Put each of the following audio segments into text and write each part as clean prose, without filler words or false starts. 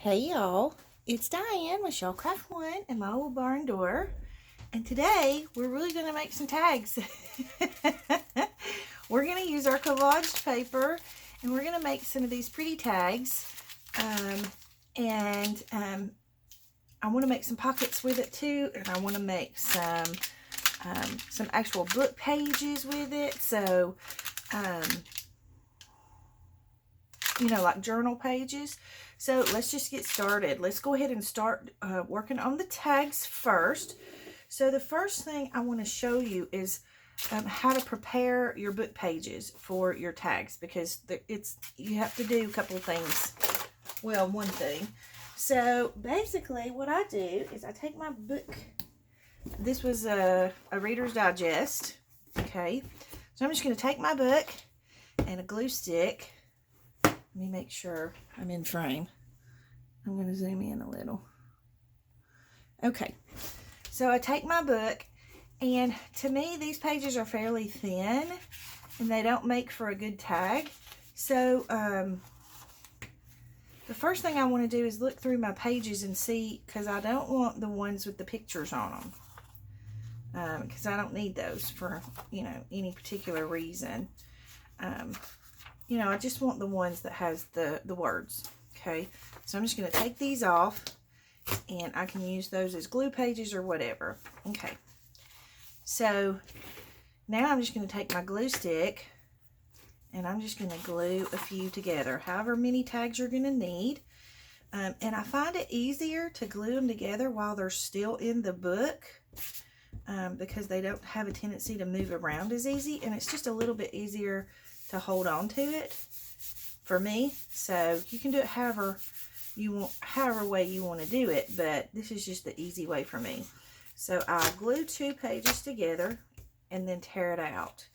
Hey y'all, it's Diane with Shellcraft One and my old barn door, and today we're really going to make some tags. We're going to use our collaged paper and we're going to make some of these pretty tags, and I want to make some pockets with it too, and I want to make some actual book pages with it, so you know, like journal pages. So let's just get started. Let's go ahead and start working on the tags first. So the first thing I want to show you is how to prepare your book pages for your tags, because you have to do a couple of things. Well, one thing. So basically what I do is I take my book. This was a Reader's Digest. Okay. So I'm just going to take my book and a glue stick. Let me make sure I'm in frame. I'm going to zoom in a little. Okay, so I take my book, and to me these pages are fairly thin and they don't make for a good tag. So the first thing I want to do is look through my pages and see, because I don't want the ones with the pictures on them, because I don't need those for, you know, any particular reason. You know, I just want the ones that has the words. Okay, so I'm just going to take these off, and I can use those as glue pages or whatever. Okay, so now I'm just going to take my glue stick, and I'm just going to glue a few together, however many tags you're going to need. And I find it easier to glue them together while they're still in the book, because they don't have a tendency to move around as easy, and it's just a little bit easier to hold on to it for me. So you can do it however way you want to do it, but this is just the easy way for me. So I glue 2 pages together and then tear it out,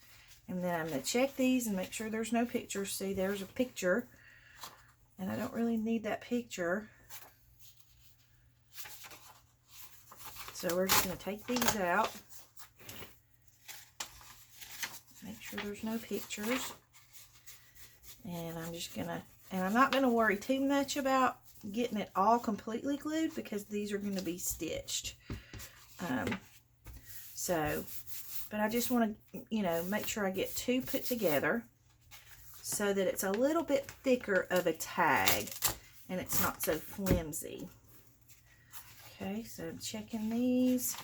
and then I'm going to check these and make sure there's no pictures. See, there's a picture, and I don't really need that picture, so we're just going to take these out, make sure there's no pictures. And I'm just gonna, and I'm not gonna worry too much about getting it all completely glued, because these are going to be stitched. But I just want to, you know, make sure I get 2 put together so that it's a little bit thicker of a tag and it's not so flimsy. Okay, so I'm checking these.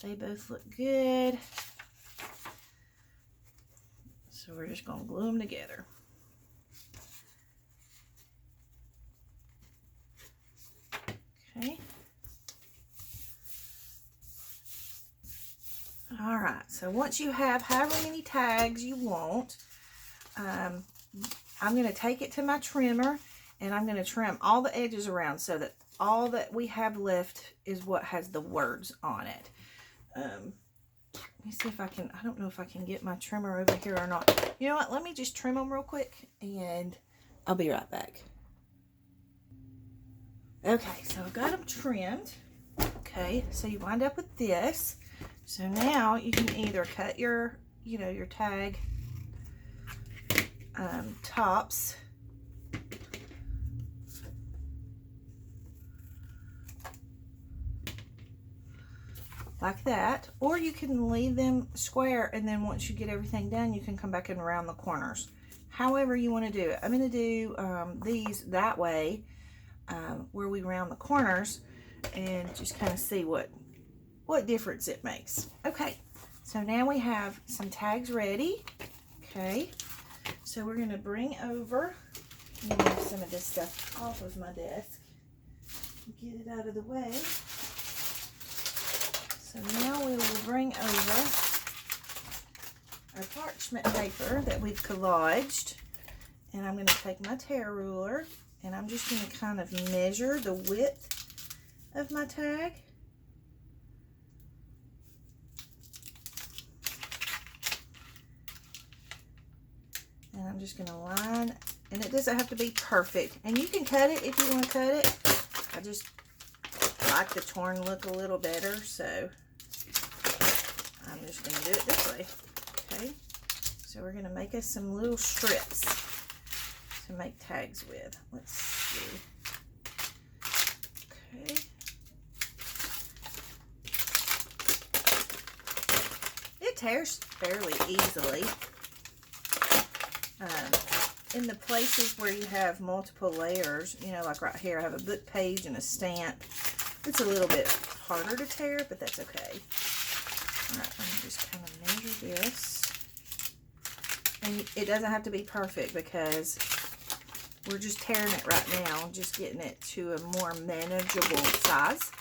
They both look good. So we're just gonna glue them together. Okay. All right, so once you have however many tags you want, I'm going to take it to my trimmer, and I'm going to trim all the edges around so that all that we have left is what has the words on it. Let me see if I can, I don't know if I can get my trimmer over here or not. You know what, let me just trim them real quick, and I'll be right back. Okay, so I've got them trimmed. Okay, so you wind up with this. So now you can either cut your, you know, your tag tops, like that, or you can leave them square, and then once you get everything done, you can come back and round the corners. However you want to do it. I'm going to do these that way, where we round the corners, and just kind of see what difference it makes. Okay, so now we have some tags ready. Okay, so we're going to bring over, move some of this stuff off of my desk, get it out of the way. So now we will bring over our parchment paper that we've collaged, and I'm going to take my tear ruler, and I'm just going to kind of measure the width of my tag. And I'm just going to line, and it doesn't have to be perfect. And you can cut it if you want to cut it. I just like the torn look a little better, so I'm just going to do it this way. Okay, so we're going to make us some little strips to make tags with. Let's see. Okay. It tears fairly easily. In the places where you have multiple layers, you know, like right here, I have a book page and a stamp. It's a little bit harder to tear, but that's okay. All right, I'm just kind of measure this. And it doesn't have to be perfect because we're just tearing it right now, just getting it to a more manageable size.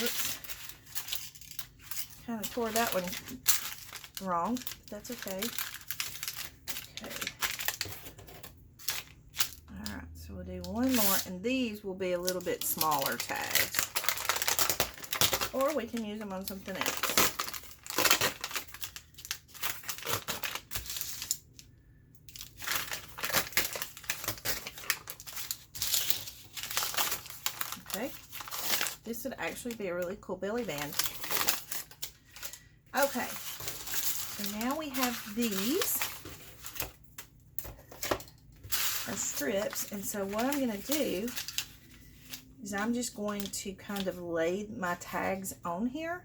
Oops. Kind of tore that one wrong, but that's okay. Okay. Alright, so we'll do one more, and these will be a little bit smaller tags. Or we can use them on something else. Okay. This would actually be a really cool belly band. Okay, so now we have these are strips, and so what I'm going to do is I'm just going to kind of lay my tags on here.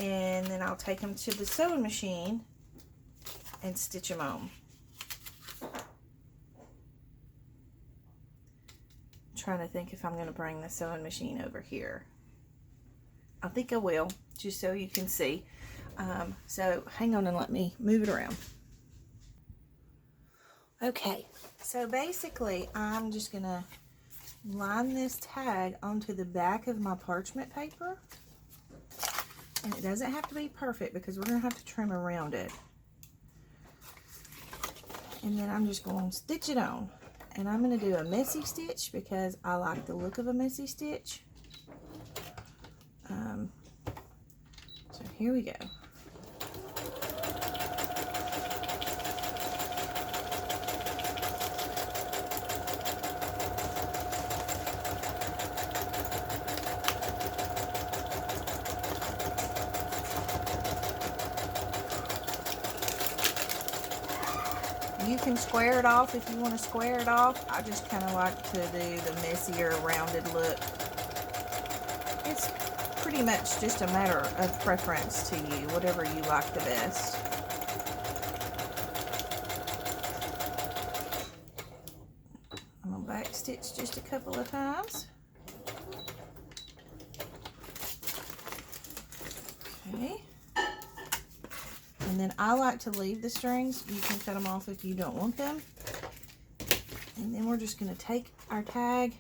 And then I'll take them to the sewing machine and stitch them on. Trying to think if I'm going to bring the sewing machine over here. I think I will, just so you can see. So hang on and let me move it around. Okay, so basically I'm just going to line this tag onto the back of my parchment paper. And it doesn't have to be perfect because we're going to have to trim around it. And then I'm just going to stitch it on. And I'm going to do a messy stitch because I like the look of a messy stitch. So here we go. You can square it off if you want to square it off. I just kind of like to do the messier, rounded look. It's pretty much just a matter of preference to you, whatever you like the best. I'm going to back stitch just a couple of times. Okay. And then I like to leave the strings. You can cut them off if you don't want them. And then we're just going to take our tag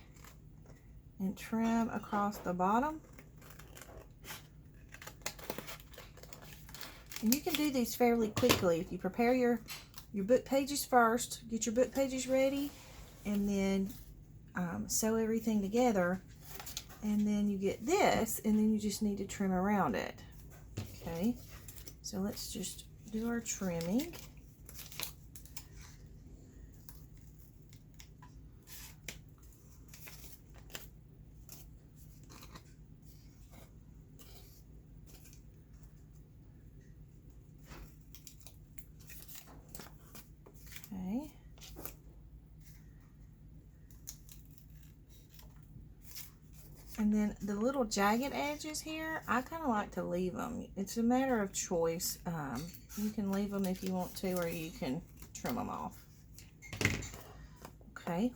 and trim across the bottom. And you can do these fairly quickly if you prepare your book pages first, get your book pages ready, and then sew everything together. And then you get this, and then you just need to trim around it. Okay. So let's just do our trimming. Okay. And then the little jagged edges here, I kind of like to leave them. It's a matter of choice. You can leave them if you want to, or you can trim them off. Okay.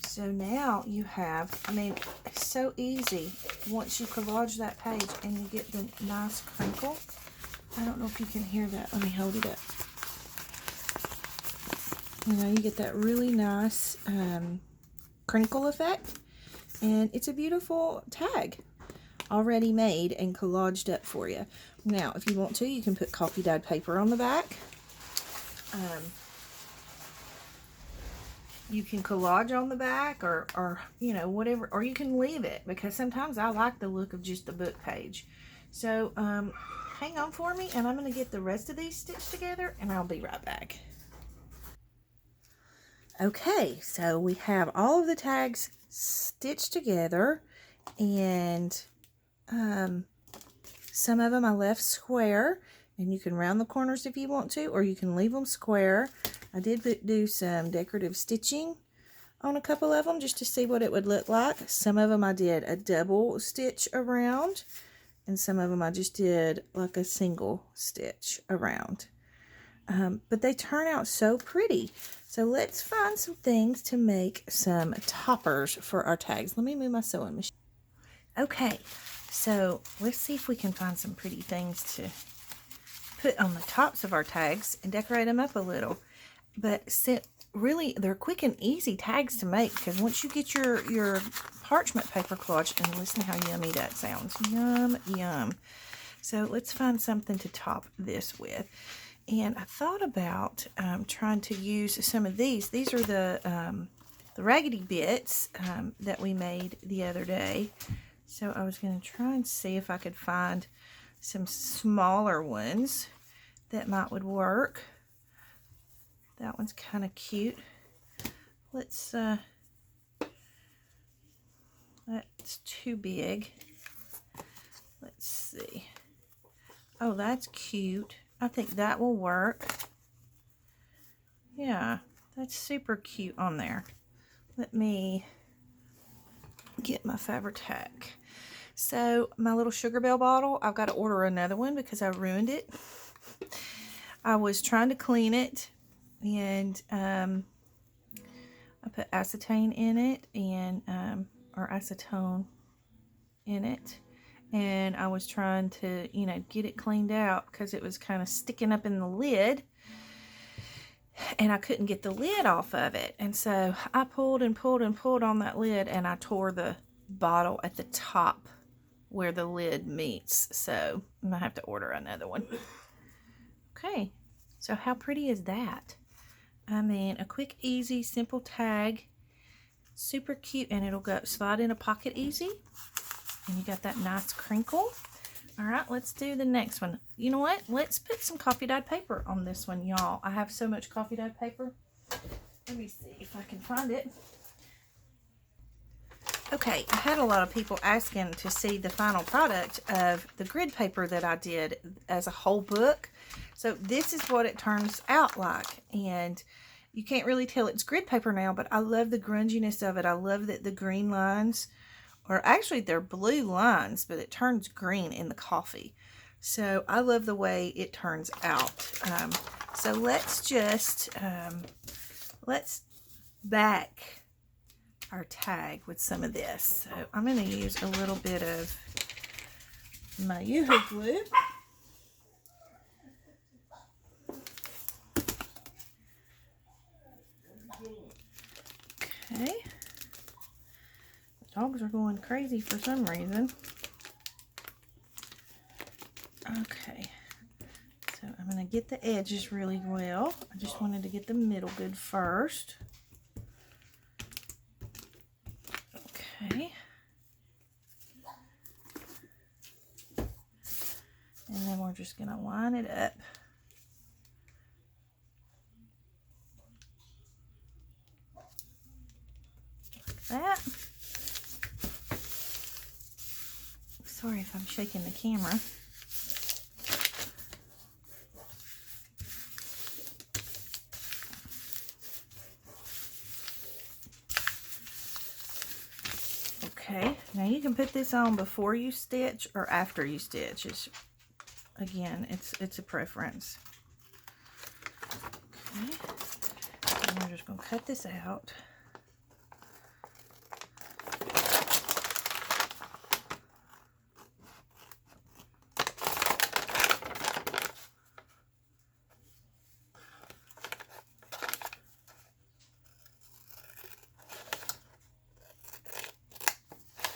So now you have, I mean, it's so easy once you collage that page and you get the nice crinkle. I don't know if you can hear that. Let me hold it up. You know, you get that really nice crinkle effect. And it's a beautiful tag already made and collaged up for you. Now, if you want to, you can put coffee dyed paper on the back. You can collage on the back or you know, whatever, or you can leave it because sometimes I like the look of just the book page. So hang on for me and I'm going to get the rest of these stitched together and I'll be right back. Okay, so we have all of the tags stitched together and Some of them I left square, and you can round the corners if you want to, or you can leave them square. I did do some decorative stitching on a couple of them just to see what it would look like. Some of them I did a double stitch around, and some of them I just did like a single stitch around. But they turn out so pretty. So let's find some things to make some toppers for our tags. Let me move my sewing machine. Okay, so let's see if we can find some pretty things to put on the tops of our tags and decorate them up a little. But really, they're quick and easy tags to make, because once you get your parchment paper collage, and listen how yummy that sounds. Yum, yum. So let's find something to top this with. And I thought about trying to use some of these. These are the raggedy bits that we made the other day. So I was going to try and see if I could find some smaller ones that would work. That one's kind of cute. Let's, that's too big. Let's see. Oh, that's cute. I think that will work. Yeah, that's super cute on there. Let me get my Fabri-Tac. So my little Sugar Bell bottle, I've got to order another one because I ruined it. I was trying to clean it, and I put acetane in it, and or acetone in it, and I was trying to, you know, get it cleaned out because it was kind of sticking up in the lid, and I couldn't get the lid off of it. And so I pulled and pulled and pulled on that lid, and I tore the bottle at the top where the lid meets. So I'm gonna have to order another one. Okay, so how pretty is that? I mean, a quick, easy, simple tag. Super cute, and it'll go slide in a pocket easy. And you got that nice crinkle. All right, let's do the next one. You know what? Let's put some coffee dyed paper on this one, y'all. I have so much coffee dyed paper. Let me see if I can find it. Okay, I had a lot of people asking to see the final product of the grid paper that I did as a whole book. So this is what it turns out like. And you can't really tell it's grid paper now, but I love the grunginess of it. I love that the green lines, or actually they're blue lines, but it turns green in the coffee. So I love the way it turns out. So let's just, let's back our tag with some of this. So I'm going to use a little bit of my Yoo-hoo glue. Okay. The dogs are going crazy for some reason. Okay. So I'm going to get the edges really well. I just wanted to get the middle good first. Okay. And then we're just going to line it up. Like that. Sorry if I'm shaking the camera. Okay, now you can put this on before you stitch or after you stitch. Again, it's a preference. Okay, and we're just going to cut this out.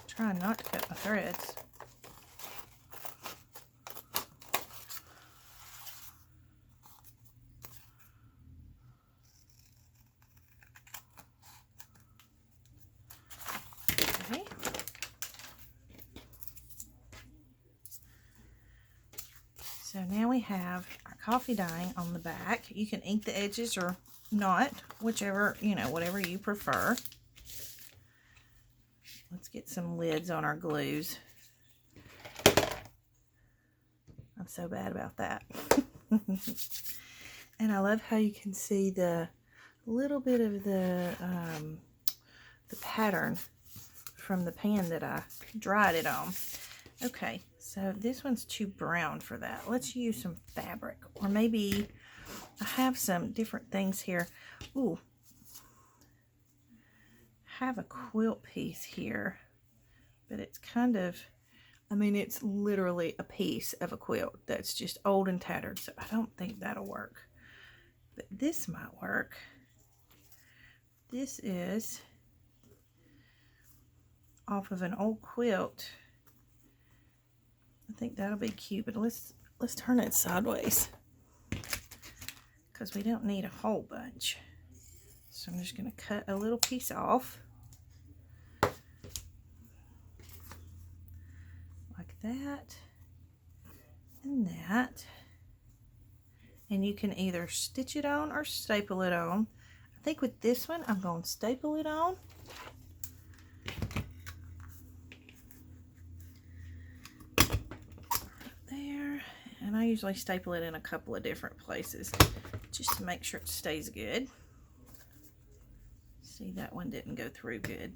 Trying not to cut my threads. Okay. So now we have our coffee dyeing on the back. You can ink the edges or not, whichever, you know, whatever you prefer. Let's get some lids on our glues. so bad about that. And I love how you can see the little bit of the pattern from the pan that I dried it on. Okay, so this one's too brown for that. Let's use some fabric, or maybe I have some different things here. Ooh, I have a quilt piece here, but it's kind of, I mean, it's literally a piece of a quilt that's just old and tattered, so I don't think that'll work. But this might work. This is off of an old quilt. I think that'll be cute, but let's turn it sideways because we don't need a whole bunch. So I'm just going to cut a little piece off like that and that. And you can either stitch it on or staple it on. I think with this one, I'm going to staple it on. There. And I usually staple it in a couple of different places just to make sure it stays good. See, that one didn't go through good.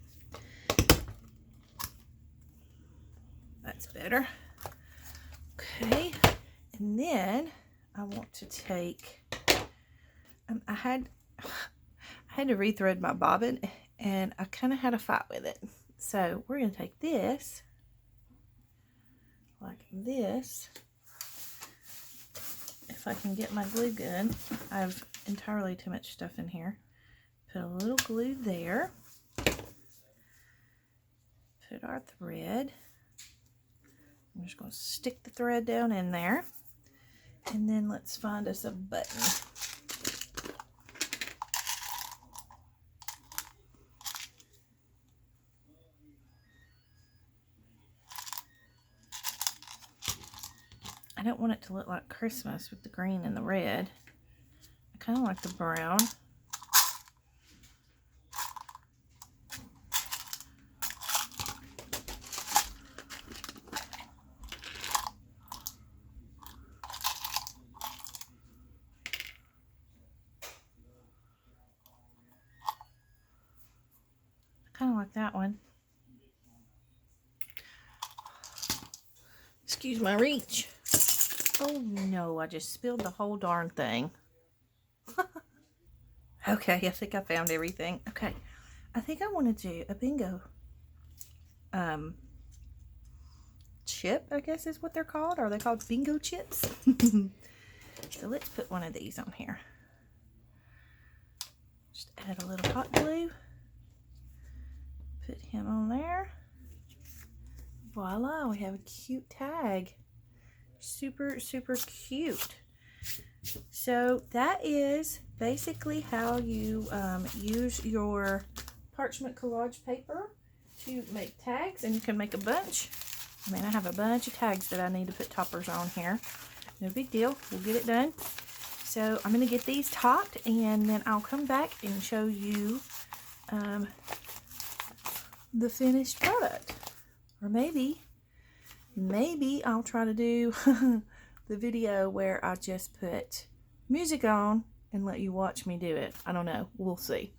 That's better. Okay. And then I want to take, I had to rethread my bobbin, and I kind of had a fight with it. So we're going to take this, like this. If I can get my glue gun, I have entirely too much stuff in here. Put a little glue there. Put our thread. I'm just going to stick the thread down in there. And then let's find us a button. I don't want it to look like Christmas with the green and the red. I kind of like the brown. Kind of like that one. Excuse my reach. Oh no, I just spilled the whole darn thing. Okay, I think I found everything. Okay, I think I want to do a bingo chip, I guess is what they're called. Are they called bingo chips? So let's put one of these on here. Just add a little hot glue. Put him on there. Voila, we have a cute tag. Super, super cute. So that is basically how you use your parchment collage paper to make tags, and you can make a bunch. I mean, I have a bunch of tags that I need to put toppers on here. No big deal. We'll get it done. So I'm going to get these topped, and then I'll come back and show you the finished product. Or maybe I'll try to do the video where I just put music on and let you watch me do it. I don't know. We'll see.